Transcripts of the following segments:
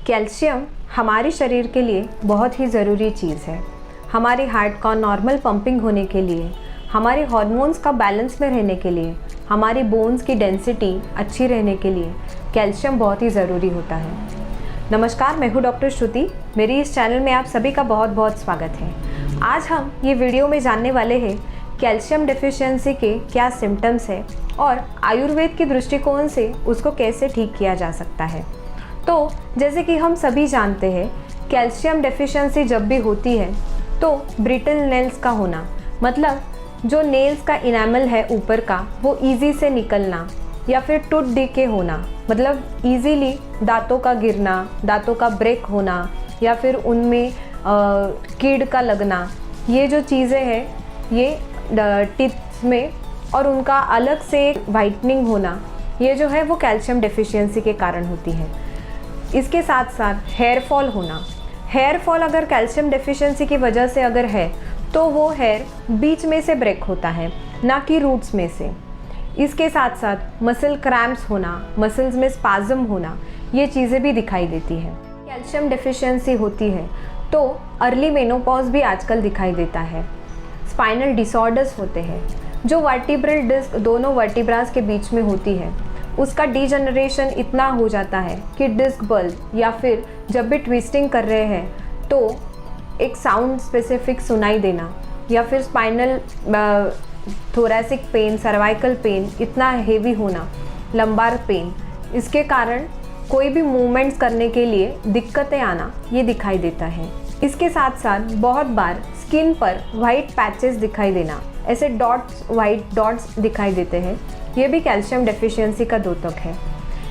Calcium हमारे शरीर के लिए बहुत ही ज़रूरी चीज़ है। हमारे हार्ट का नॉर्मल पंपिंग होने के लिए, हमारे हार्मोन्स का बैलेंस में रहने के लिए, हमारी बोन्स की डेंसिटी अच्छी रहने के लिए कैल्शियम बहुत ही ज़रूरी होता है। नमस्कार, मैं हूँ डॉक्टर श्रुति। मेरी इस चैनल में आप सभी का बहुत बहुत स्वागत है। आज हम ये वीडियो में जानने वाले हैं कैल्शियम डेफिशिएंसी के क्या सिम्टम्स है और आयुर्वेद के दृष्टिकोण से उसको कैसे ठीक किया जा सकता है। तो जैसे कि हम सभी जानते हैं, कैल्शियम डेफिशिएंसी जब भी होती है तो ब्रिटल नेल्स का होना, मतलब जो नेल्स का इनामल है ऊपर का वो ईजी से निकलना, या फिर टूथ डीके होना, मतलब ईजीली दांतों का गिरना, दांतों का ब्रेक होना, या फिर उनमें कीड़ का लगना, ये जो चीज़ें हैं ये टीथ में, और उनका अलग से वाइटनिंग होना, ये जो है वो कैल्शियम डेफिशिएंसी के कारण होती है। इसके साथ साथ हेयर फॉल होना, हेयर फॉल अगर कैल्शियम डेफिशिएंसी की वजह से अगर है तो वो हेयर बीच में से ब्रेक होता है, ना कि रूट्स में से। इसके साथ साथ मसल क्रैम्प्स होना, मसल्स में स्पाज्म होना, ये चीज़ें भी दिखाई देती है। कैल्शियम डेफिशिएंसी होती है तो अर्ली मेनोपॉज भी आजकल दिखाई देता है। स्पाइनल डिसऑर्डर्स होते हैं, जो वर्टिब्रल डिस्क दोनों वर्टिब्रास के बीच में होती है, उसका डीजनरेशन इतना हो जाता है कि डिस्क बल्ब, या फिर जब भी ट्विस्टिंग कर रहे हैं तो एक साउंड स्पेसिफिक सुनाई देना, या फिर spinal thoracic pain, cervical pain इतना हेवी होना, लंबार पेन, इसके कारण कोई भी मूवमेंट्स करने के लिए दिक्कतें आना, ये दिखाई देता है। इसके साथ साथ बहुत बार स्किन पर वाइट पैचेस दिखाई देना, ऐसे डॉट्स, वाइट डॉट्स दिखाई देते हैं, ये भी कैल्शियम डेफिशिएंसी का द्योतक है।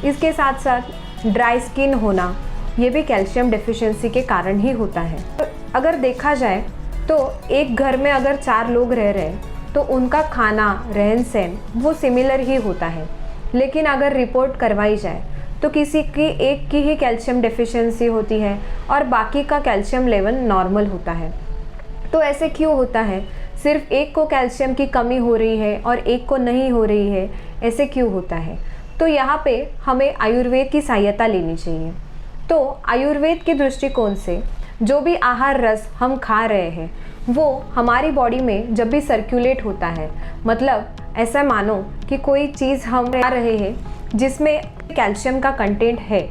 इसके साथ साथ ड्राई स्किन होना, ये भी कैल्शियम डेफिशिएंसी के कारण ही होता है। तो अगर देखा जाए तो एक घर में अगर 4 लोग रह रहे हैं तो उनका खाना, रहन सहन वो सिमिलर ही होता है, लेकिन अगर रिपोर्ट करवाई जाए तो किसी की एक की ही कैल्शियम डेफिशिएंसी होती है और बाकी का कैल्शियम लेवल नॉर्मल होता है। तो ऐसे क्यों होता है? सिर्फ एक को कैल्शियम की कमी हो रही है और एक को नहीं हो रही है, ऐसे क्यों होता है? तो यहाँ पे हमें आयुर्वेद की सहायता लेनी चाहिए। तो आयुर्वेद के दृष्टिकोण से जो भी आहार रस हम खा रहे हैं वो हमारी बॉडी में जब भी सर्कुलेट होता है, मतलब ऐसा मानो कि कोई चीज़ हम खा रहे हैं जिसमें कैल्शियम का कंटेंट है,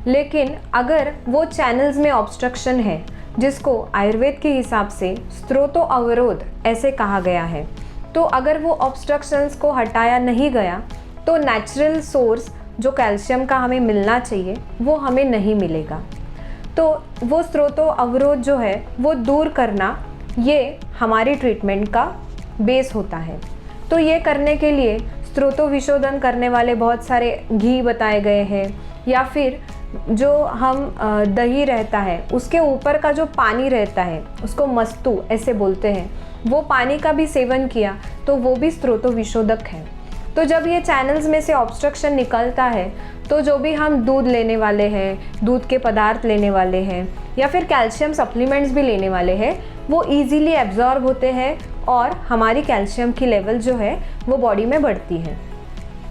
लेकिन अगर वो चैनल्स में ऑब्स्ट्रक्शन है, जिसको आयुर्वेद के हिसाब से स्रोतो अवरोध ऐसे कहा गया है, तो अगर वो ऑब्स्ट्रक्शंस को हटाया नहीं गया तो नेचुरल सोर्स जो कैल्शियम का हमें मिलना चाहिए वो हमें नहीं मिलेगा। तो वो स्रोतो अवरोध जो है वो दूर करना, ये हमारी ट्रीटमेंट का बेस होता है। तो ये करने के लिए स्रोतो विशोधन करने वाले बहुत सारे घी बताए गए हैं, या फिर जो हम दही रहता है उसके ऊपर का जो पानी रहता है उसको मस्तु ऐसे बोलते हैं, वो पानी का भी सेवन किया तो वो भी स्रोतो विशोधक है। तो जब ये चैनल्स में से ऑब्स्ट्रक्शन निकलता है तो जो भी हम दूध लेने वाले हैं, दूध के पदार्थ लेने वाले हैं, या फिर कैल्शियम सप्लीमेंट्स भी लेने वाले हैं, वो ईजीली एब्जॉर्ब होते हैं और हमारी कैल्शियम की लेवल जो है वो बॉडी में बढ़ती है।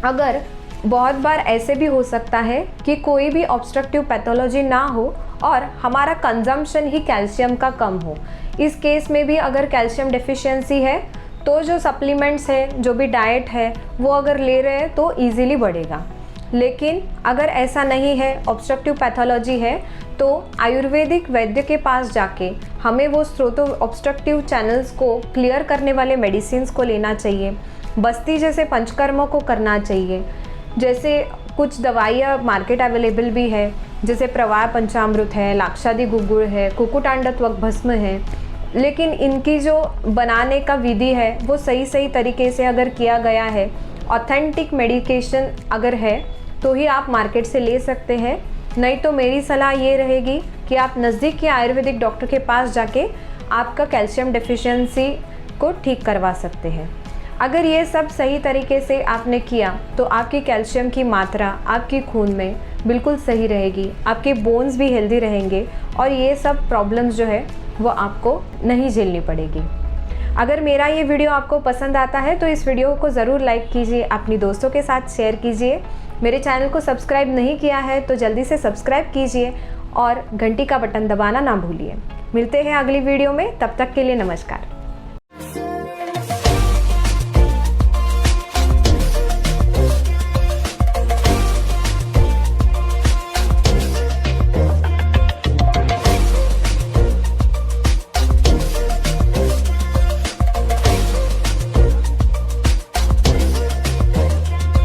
अगर बहुत बार ऐसे भी हो सकता है कि कोई भी ऑब्स्ट्रक्टिव पैथोलॉजी ना हो और हमारा कंजम्पशन ही कैल्शियम का कम हो, इस केस में भी अगर कैल्शियम डेफिशिएंसी है तो जो सप्लीमेंट्स है, जो भी डाइट है वो अगर ले रहे हैं तो इजीली बढ़ेगा। लेकिन अगर ऐसा नहीं है, ऑब्स्ट्रक्टिव पैथोलॉजी है, तो आयुर्वेदिक वैद्य के पास जाके हमें वो स्रोतो ऑब्स्ट्रक्टिव चैनल्स को क्लियर करने वाले मेडिसिन्स को लेना चाहिए। बस्ती जैसे पंचकर्मों को करना चाहिए। जैसे कुछ दवाइयाँ मार्केट अवेलेबल भी है, जैसे प्रवाह पंचामृत है, लाक्षादि गुग्गुल है, कुकुटांड त्वक भस्म है, लेकिन इनकी जो बनाने का विधि है वो सही तरीके से अगर किया गया है, ऑथेंटिक मेडिकेशन अगर है तो ही आप मार्केट से ले सकते हैं। नहीं तो मेरी सलाह ये रहेगी कि आप नज़दीक के आयुर्वेदिक डॉक्टर के पास जाके आपका कैल्शियम डेफिशिएंसी को ठीक करवा सकते हैं। अगर ये सब सही तरीके से आपने किया तो आपकी कैल्शियम की मात्रा आपके खून में बिल्कुल सही रहेगी, आपके बोन्स भी हेल्दी रहेंगे और ये सब प्रॉब्लम्स जो है वो आपको नहीं झेलनी पड़ेगी। अगर मेरा ये वीडियो आपको पसंद आता है तो इस वीडियो को ज़रूर लाइक कीजिए, अपनी दोस्तों के साथ शेयर कीजिए। मेरे चैनल को सब्सक्राइब नहीं किया है तो जल्दी से सब्सक्राइब कीजिए और घंटी का बटन दबाना ना भूलिए। मिलते हैं अगली वीडियो में, तब तक के लिए नमस्कार।